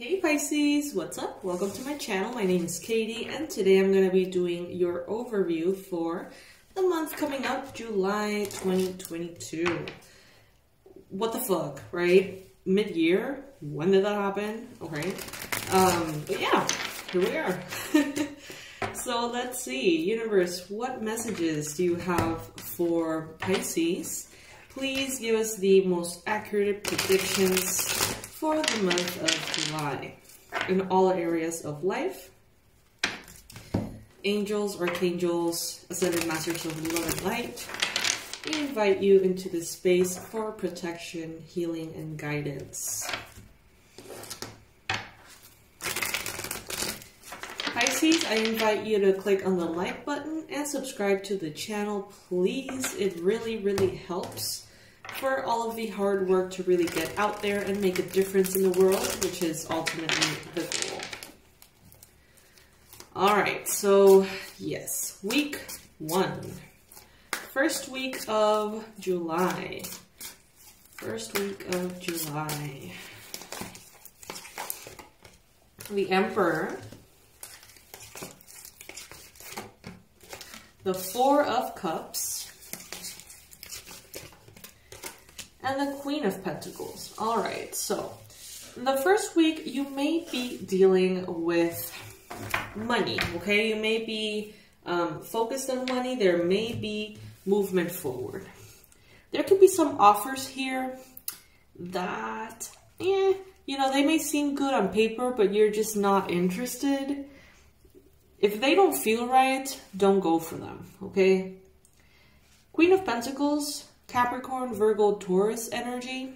Hey Pisces, what's up? Welcome to my channel. My name is Katie and today I'm going to be doing your overview for the month coming up, July 2022. What the fuck, right? Mid-year? When did that happen? Okay. But yeah, here we are. So let's see. Universe, what messages do you have for Pisces? Please give us the most accurate predictions for the month of July in all areas of life. Angels, archangels, ascended masters of love and light, we invite you into this space for protection, healing, and guidance. Pisces, I invite you to click on the like button and subscribe to the channel, please. It really helps for all of the hard work to really get out there and make a difference in the world, which is ultimately the goal. Alright, so yes, week 1. First week of July. First week of July. The Emperor. The Four of Cups. And the Queen of Pentacles. Alright, so the first week you may be dealing with money, okay? You may be focused on money. There may be movement forward. There could be some offers here that, you know, they may seem good on paper, but you're just not interested. If they don't feel right, don't go for them, okay? Queen of Pentacles, Capricorn, Virgo, Taurus energy.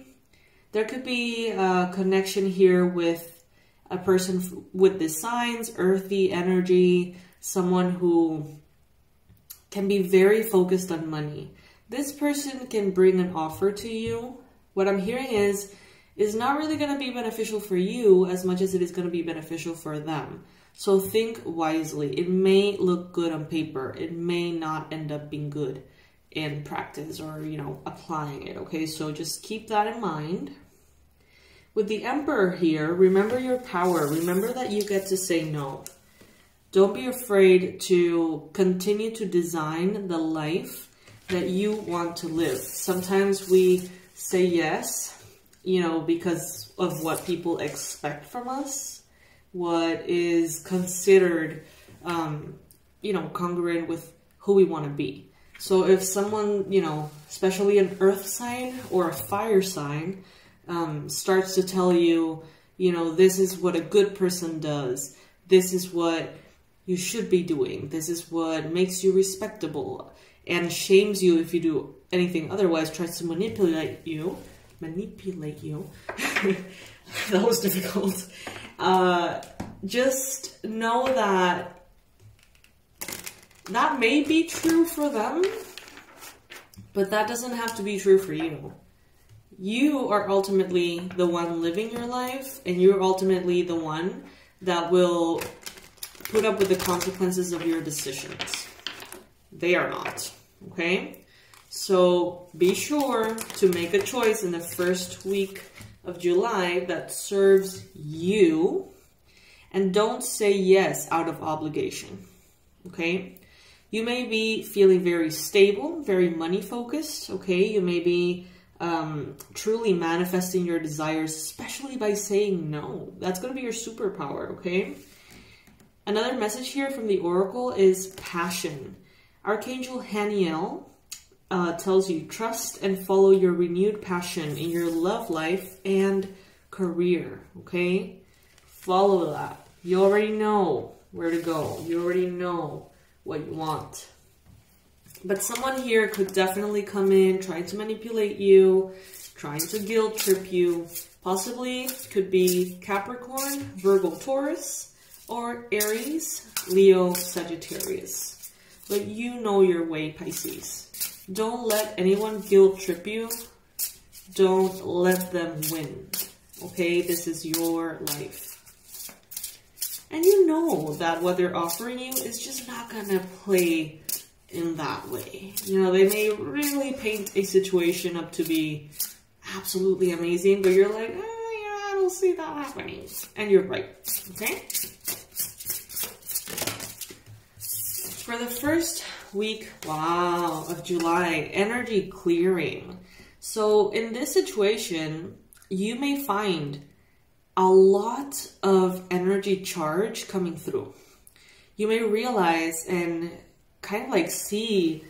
There could be a connection here with a person with the signs, earthy energy, someone who can be very focused on money. This person can bring an offer to you. What I'm hearing is not really going to be beneficial for you as much as it is going to be beneficial for them. So think wisely. It may look good on paper. It may not end up being good in practice or, you know, applying it, okay? So just keep that in mind. With the Emperor here, remember your power. Remember that you get to say no. Don't be afraid to continue to design the life that you want to live. Sometimes we say yes, you know, because of what people expect from us, what is considered, you know, congruent with who we want to be. So if someone, you know, especially an earth sign or a fire sign, starts to tell you, you know, this is what a good person does. This is what you should be doing. This is what makes you respectable, and shames you if you do anything otherwise, tries to manipulate you. That was difficult. Just know that that may be true for them, but that doesn't have to be true for you. You are ultimately the one living your life, and you're ultimately the one that will put up with the consequences of your decisions. They are not, okay? So be sure to make a choice in the first week of July that serves you, and don't say yes out of obligation, okay? You may be feeling very stable, very money focused, okay? You may be truly manifesting your desires, especially by saying no. That's going to be your superpower, okay? Another message here from the Oracle is passion. Archangel Haniel tells you trust and follow your renewed passion in your love life and career, okay? Follow that. You already know where to go. You already know what you want. But someone here could definitely come in trying to manipulate you, trying to guilt trip you. Possibly could be Capricorn, Virgo, Taurus, or Aries, Leo, Sagittarius. But you know your way, Pisces. Don't let anyone guilt trip you. Don't let them win. Okay, this is your life. And you know that what they're offering you is just not gonna play in that way. You know, they may really paint a situation up to be absolutely amazing, but you're like, I don't don't see that happening. And you're right, okay? For the first week, wow, of July, energy clearing. So in this situation, you may find a lot of energy charge coming through. You may realize and kind of like see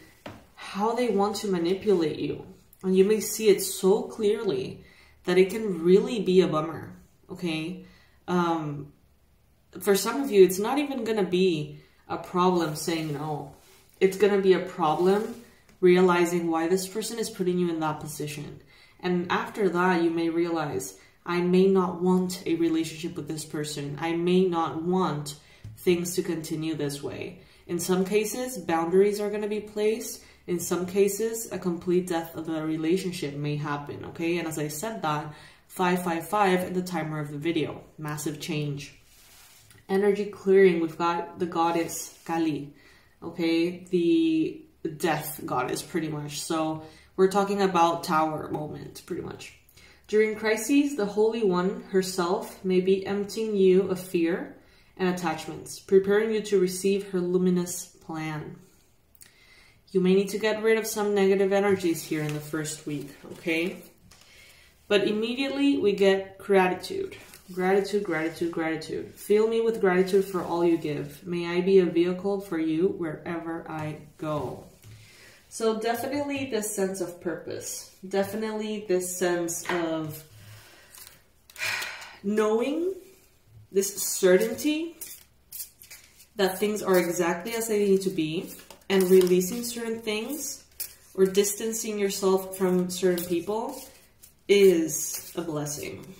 how they want to manipulate you. And you may see it so clearly that it can really be a bummer, okay? For some of you, it's not even gonna be a problem saying no. It's gonna be a problem realizing why this person is putting you in that position. And after that, you may realize, I may not want a relationship with this person. I may not want things to continue this way. In some cases, boundaries are going to be placed. In some cases, a complete death of the relationship may happen, okay? And as I said that, 555 at the timer of the video. Massive change. Energy clearing, we've got the goddess Kali, okay? The death goddess, pretty much. So we're talking about tower moment, pretty much. During crises, the Holy One herself may be emptying you of fear and attachments, preparing you to receive her luminous plan. You may need to get rid of some negative energies here in the first week, okay? But immediately we get gratitude. Gratitude, gratitude, gratitude. Fill me with gratitude for all you give. May I be a vehicle for you wherever I go. So definitely this sense of purpose. Definitely this sense of knowing, this certainty that things are exactly as they need to be, and releasing certain things or distancing yourself from certain people is a blessing.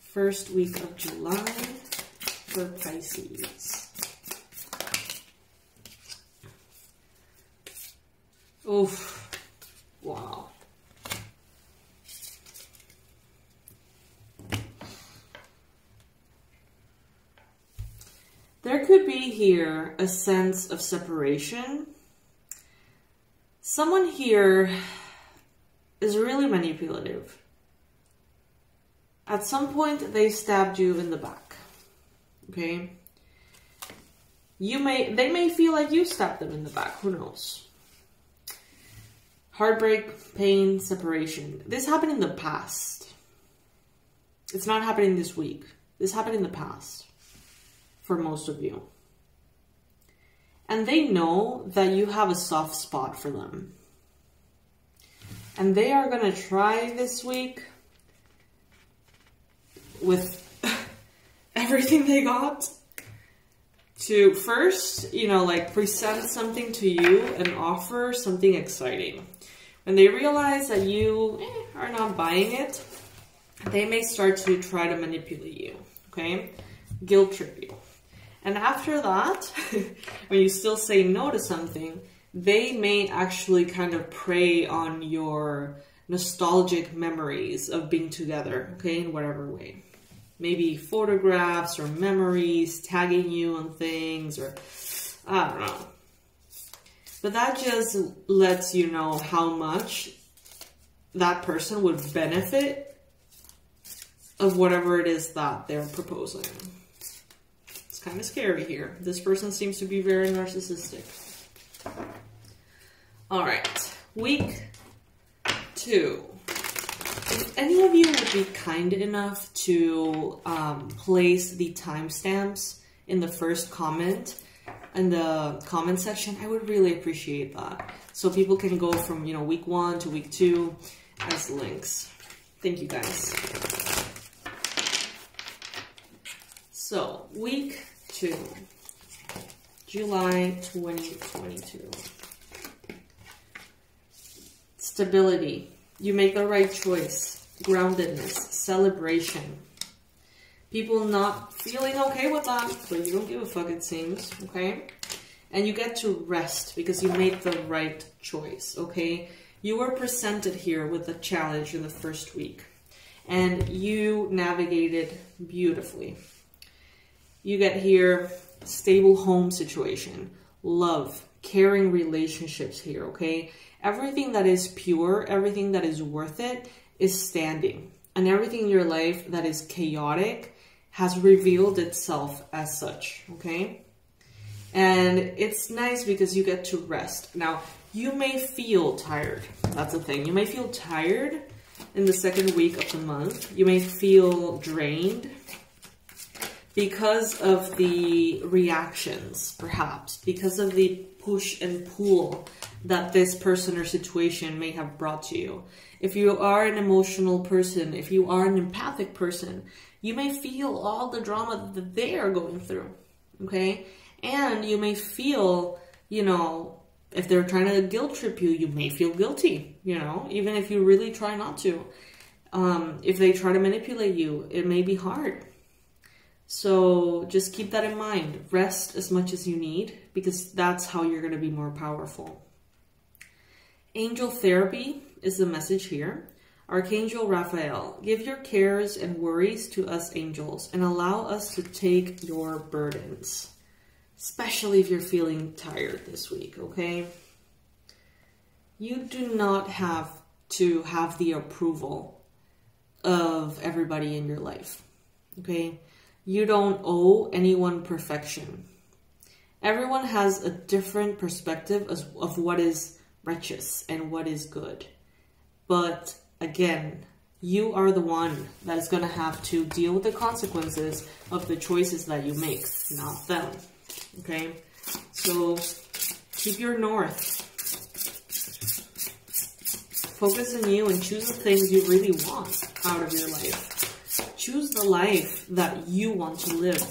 First week of July for Pisces. Oof. Wow. There could be here a sense of separation. Someone here is really manipulative. At some point, they stabbed you in the back, okay? They may feel like you stabbed them in the back, who knows? Heartbreak, pain, separation. This happened in the past. It's not happening this week. This happened in the past for most of you. And they know that you have a soft spot for them. And they are going to try this week with everything they got to first, you know, like present something to you and offer something exciting. When they realize that you are not buying it, they may start to try to manipulate you, okay? Guilt trip you. And after that, when you still say no to something, they may actually kind of prey on your nostalgic memories of being together, okay, in whatever way. Maybe photographs or memories, tagging you on things, or I don't know. But that just lets you know how much that person would benefit of whatever it is that they're proposing. It's kind of scary here. This person seems to be very narcissistic. All right, week 2. If any of you would be kind enough to place the timestamps in the first comment in the comment section, I would really appreciate that. So people can go from, you know, week 1 to week 2 as links. Thank you guys. So week 2, July 2022. Stability. You make the right choice. Groundedness. Celebration. People not feeling okay with that, but you don't give a fuck, it seems, okay? And you get to rest because you made the right choice, okay? You were presented here with a challenge in the first week, and you navigated beautifully. You get here, stable home situation, love, caring relationships here, okay? Everything that is pure, everything that is worth it is standing. And everything in your life that is chaotic has revealed itself as such, okay? And it's nice because you get to rest. Now, you may feel tired. That's the thing. You may feel tired in the second week of the month. You may feel drained because of the reactions, perhaps, because of the push and pull that this person or situation may have brought to you. If you are an emotional person, if you are an empathic person, you may feel all the drama that they are going through, okay? And you may feel, you know, if they're trying to guilt trip you, you may feel guilty, you know, even if you really try not to. If they try to manipulate you, it may be hard. So just keep that in mind. Rest as much as you need, because that's how you're going to be more powerful. Angel therapy is the message here. Archangel Raphael, give your cares and worries to us angels and allow us to take your burdens. Especially if you're feeling tired this week, okay? You do not have to have the approval of everybody in your life, okay? You don't owe anyone perfection. Everyone has a different perspective of what is righteous and what is good. But again, you are the one that is going to have to deal with the consequences of the choices that you make, not them. Okay, so keep your north. Focus on you and choose the things you really want out of your life. Choose the life that you want to live.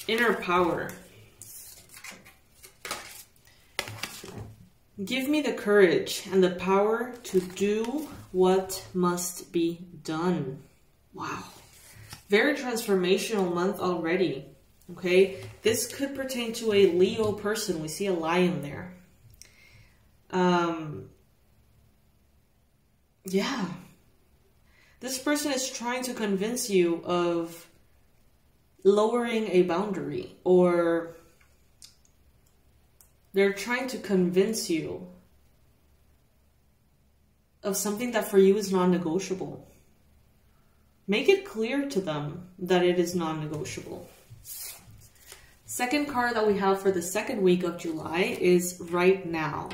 Inner power. Give me the courage and the power to do what must be done. Wow. Very transformational month already, okay? This could pertain to a Leo person. We see a lion there. Yeah. This person is trying to convince you of lowering a boundary, or they're trying to convince you of something that for you is non-negotiable. Make it clear to them that it is non-negotiable. Second card that we have for the second week of July is right now.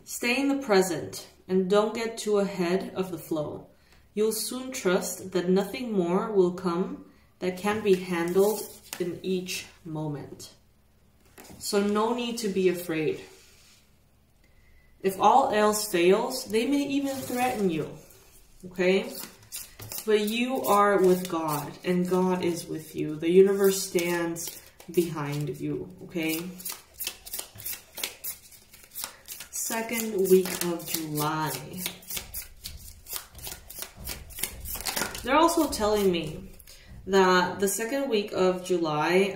Stay in the present and don't get too ahead of the flow. You'll soon trust that nothing more will come that can be handled in each moment. So no need to be afraid. If all else fails, they may even threaten you, okay? But you are with God, and God is with you. The universe stands behind you, okay? Second week of July. They're also telling me that the second week of July,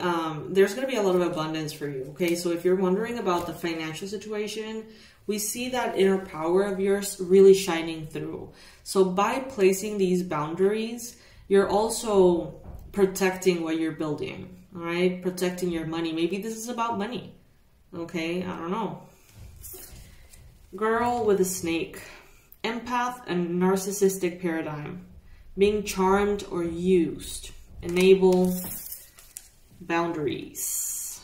there's going to be a lot of abundance for you, okay? So if you're wondering about the financial situation, we see that inner power of yours really shining through. So by placing these boundaries, you're also protecting what you're building, all right? Protecting your money. Maybe this is about money, okay? I don't know. Girl with a snake. Empath and narcissistic paradigm. Being charmed or used. Enable boundaries.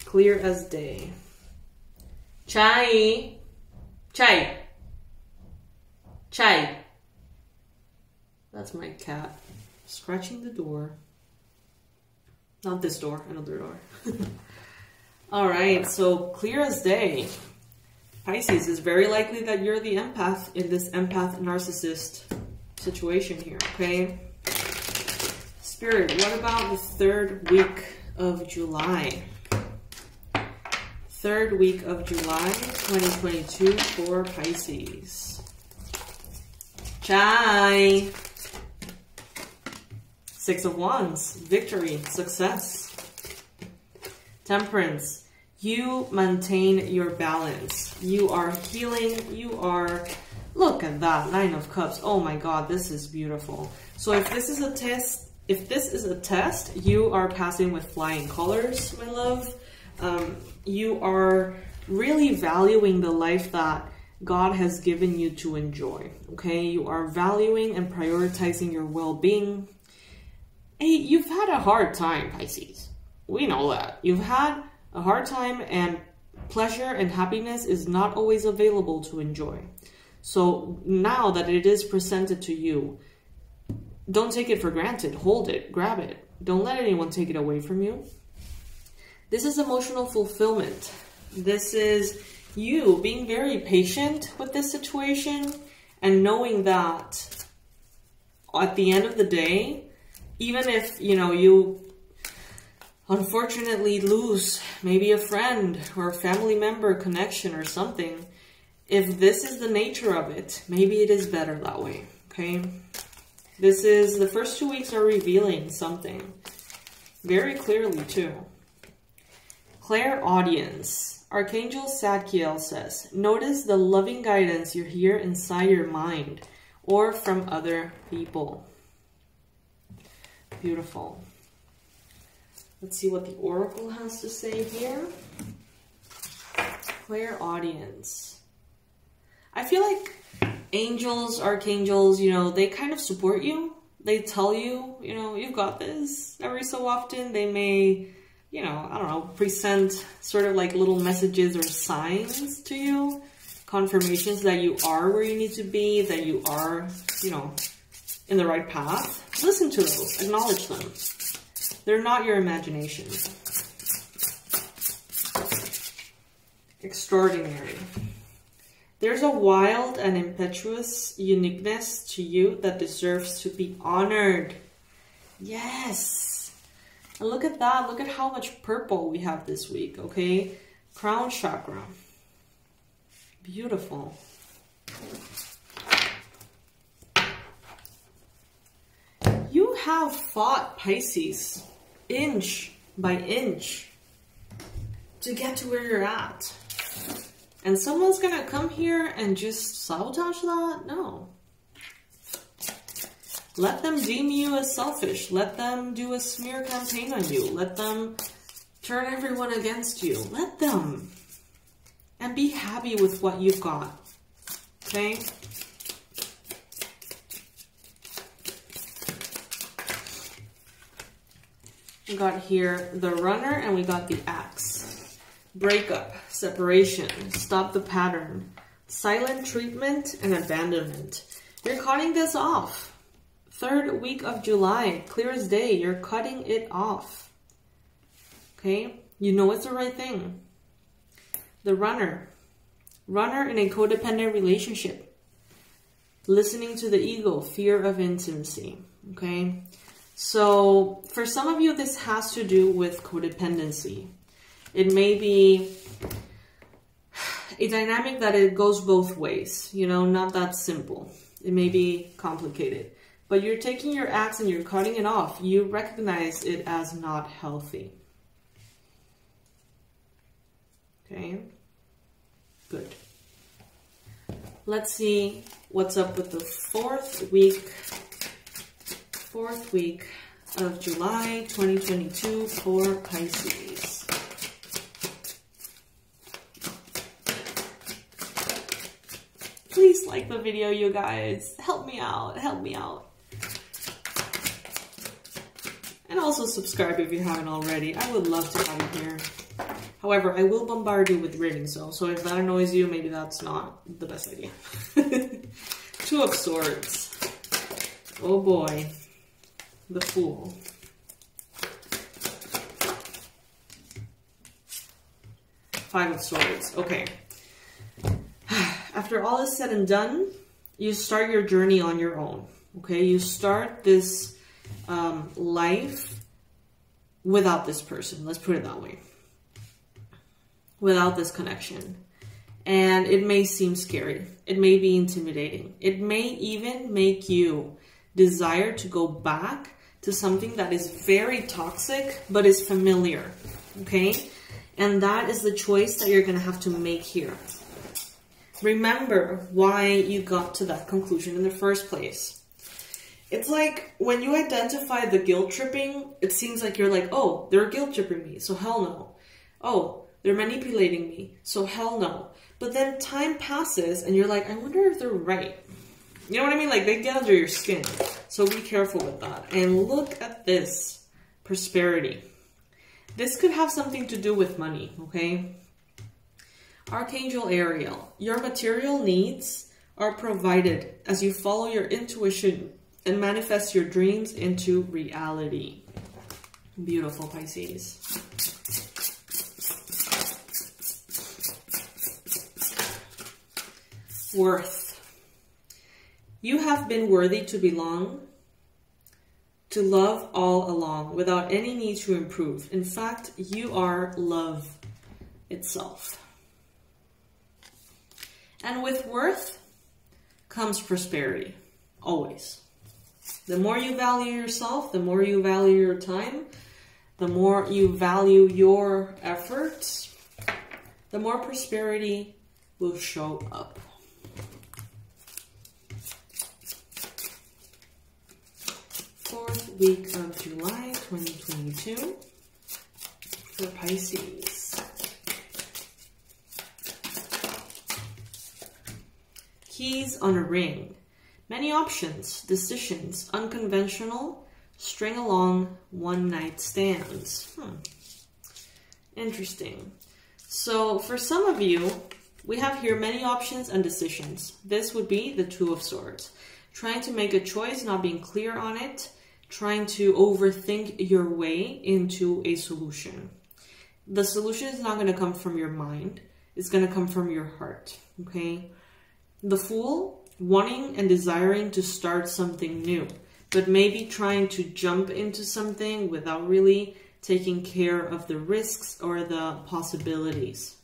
Clear as day. Chai. Chai. Chai. That's my cat scratching the door. Not this door, another door. All right, so clear as day. Pisces, is very likely that you're the empath in this empath narcissist situation here, okay? Spirit, what about the third week of July? Third week of July, 2022 for Pisces. Chai. Six of Wands, victory, success. Temperance, you maintain your balance. You are healing, you are... Look at that, Nine of Cups. Oh my God, this is beautiful. So if this is a test, you are passing with flying colors, my love. You are really valuing the life that God has given you to enjoy, okay? You are valuing and prioritizing your well-being. Hey, you've had a hard time, Pisces. We know that. You've had a hard time, and pleasure and happiness is not always available to enjoy. So now that it is presented to you, don't take it for granted. Hold it, grab it. Don't let anyone take it away from you. This is emotional fulfillment. This is you being very patient with this situation and knowing that at the end of the day, even if, you know, you unfortunately lose maybe a friend or a family member connection or something, if this is the nature of it, maybe it is better that way, okay? This is, the first 2 weeks are revealing something very clearly too. Clairaudience. Archangel Zadkiel says, notice the loving guidance you hear inside your mind or from other people. Beautiful. Let's see what the oracle has to say here. Clairaudience. I feel like angels, archangels, you know, they kind of support you. They tell you, you know, you've got this. Every so often they may, you know, I don't know, present sort of like little messages or signs to you. Confirmations that you are where you need to be, that you are, you know, in the right path. Listen to those. Acknowledge them. They're not your imagination. Extraordinary. There's a wild and impetuous uniqueness to you that deserves to be honored. Yes. And look at that. Look at how much purple we have this week, okay? Crown chakra. Beautiful. You have fought, Pisces, inch by inch to get to where you're at. And someone's gonna come here and just sabotage that? No. Let them deem you as selfish. Let them do a smear campaign on you. Let them turn everyone against you. Let them. And be happy with what you've got. Okay? We got here the runner and we got the axe. Breakup, separation, stop the pattern, silent treatment, and abandonment. You're cutting this off. 3rd week of July, clear as day, you're cutting it off. Okay? You know it's the right thing. The runner. Runner in a codependent relationship. Listening to the ego, fear of intimacy. Okay? So, for some of you, this has to do with codependency. It may be a dynamic that it goes both ways, you know, not that simple. It may be complicated, but you're taking your axe and you're cutting it off. You recognize it as not healthy. Okay, good. Let's see what's up with the 4th week of July 2022 for Pisces. Please like the video, you guys. Help me out. Help me out. And also subscribe if you haven't already. I would love to have you here. However, I will bombard you with readings, so if that annoys you, maybe that's not the best idea. 2 of Swords. Oh boy. The Fool. Five of Swords. Okay. After all is said and done, you start your journey on your own, okay? You start this life without this person, let's put it that way. Without this connection. And it may seem scary. It may be intimidating. It may even make you desire to go back to something that is very toxic, but is familiar, okay? And that is the choice that you're gonna have to make here. Remember why you got to that conclusion in the first place. It's like when you identify the guilt tripping, it seems like you're like, oh, they're guilt tripping me, so hell no. oh, they're manipulating me, so hell no. But then time passes and you're like, I wonder if they're right. You know what I mean? Like, they get under your skin. So be careful with that. And look at this. Prosperity. This could have something to do with money, okay? Archangel Ariel. Your material needs are provided as you follow your intuition and manifest your dreams into reality. Beautiful, Pisces. Worth. You have been worthy to belong, to love all along, without any need to improve. In fact, you are love itself. And with worth comes prosperity, always. The more you value yourself, the more you value your time, the more you value your efforts, the more prosperity will show up. Fourth week of July 2022 for Pisces. Keys on a ring. Many options, decisions, unconventional, string along, one-night stands. Interesting. So for some of you, we have here many options and decisions. This would be the Two of Swords. Trying to make a choice, not being clear on it, trying to overthink your way into a solution. The solution is not going to come from your mind. It's going to come from your heart, okay? The Fool, wanting and desiring to start something new, but maybe trying to jump into something without really taking care of the risks or the possibilities.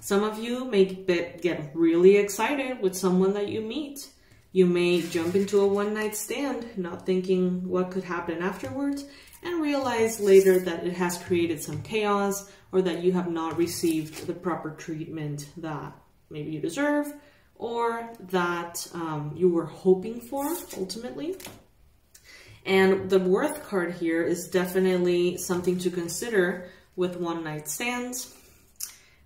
Some of you may get really excited with someone that you meet. You may jump into a one-night stand, not thinking what could happen afterwards, and realize later that it has created some chaos or that you have not received the proper treatment that maybe you deserve or that you were hoping for ultimately. And the Worth card here is definitely something to consider with one-night stands,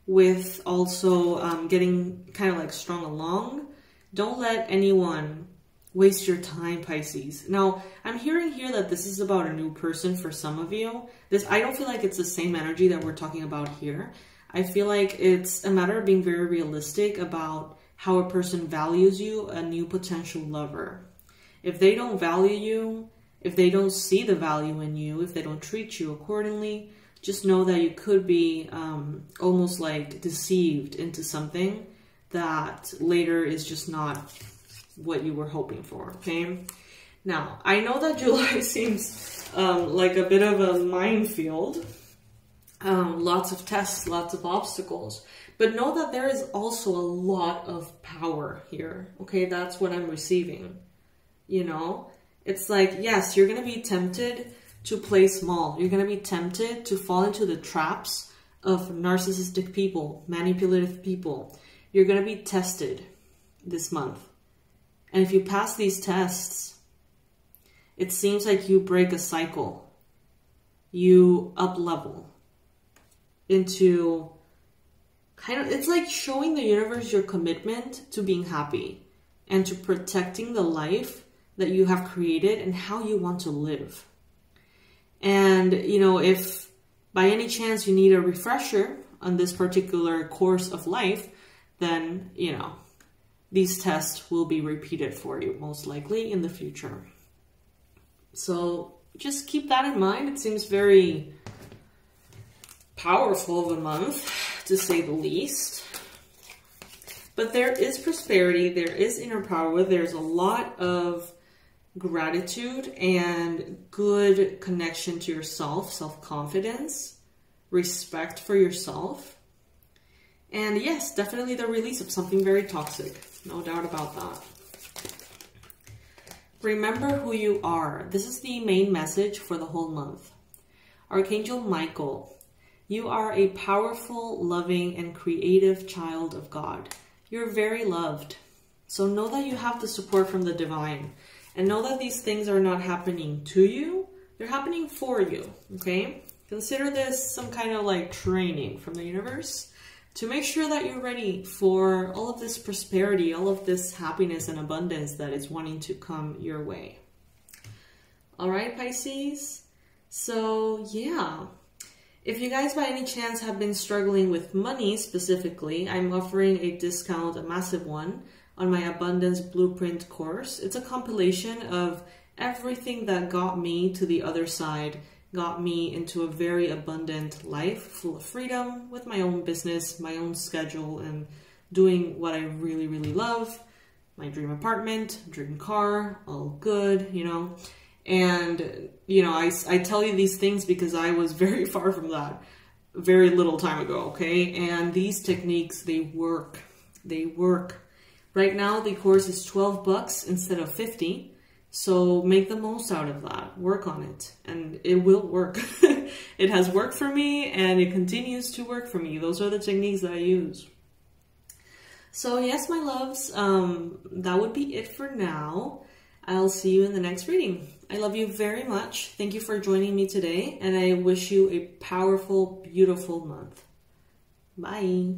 with also getting kind of like strung along. Don't let anyone waste your time, Pisces. Now, I'm hearing here that this is about a new person for some of you. I don't feel like it's the same energy that we're talking about here. I feel like it's a matter of being very realistic about how a person values you, a new potential lover. If they don't value you, if they don't see the value in you, if they don't treat you accordingly, just know that you could be almost like deceived into something that later is just not what you were hoping for, okay? Now, I know that July seems like a bit of a minefield. Lots of tests, lots of obstacles. But know that there is also a lot of power here, okay? That's what I'm receiving, you know? It's like, yes, you're going to be tempted to play small. You're going to be tempted to fall into the traps of narcissistic people, manipulative people. You're going to be tested this month. And if you pass these tests, it seems like you break a cycle. You up-level into kind of, it's like showing the universe your commitment to being happy and to protecting the life that you have created and how you want to live. And, you know, if by any chance you need a refresher on this particular course of life, then, you know, these tests will be repeated for you most likely in the future. So just keep that in mind. It seems very powerful of a month, to say the least. But there is prosperity, there is inner power, there's a lot of gratitude and good connection to yourself, self-confidence, respect for yourself. And yes, definitely the release of something very toxic. No doubt about that. Remember who you are. This is the main message for the whole month. Archangel Michael, you are a powerful, loving, and creative child of God. You're very loved. So know that you have the support from the divine. And know that these things are not happening to you. They're happening for you, okay? Consider this some kind of like training from the universe to make sure that you're ready for all of this prosperity, all of this happiness and abundance that is wanting to come your way. All right, Pisces? So yeah, if you guys by any chance have been struggling with money specifically, I'm offering a discount, a massive one, on my Abundance Blueprint course. It's a compilation of everything that got me to the other side, got me into a very abundant life, full of freedom, with my own business, my own schedule, and doing what I really, really love. My dream apartment, dream car, all good, you know. And, you know, I tell you these things because I was very far from that very little time ago, okay? And these techniques, they work. They work. Right now, the course is $12 instead of $50. So make the most out of that. Work on it. And it will work. It has worked for me and it continues to work for me. Those are the techniques that I use. So yes, my loves, that would be it for now. I'll see you in the next reading. I love you very much. Thank you for joining me today. And I wish you a powerful, beautiful month. Bye.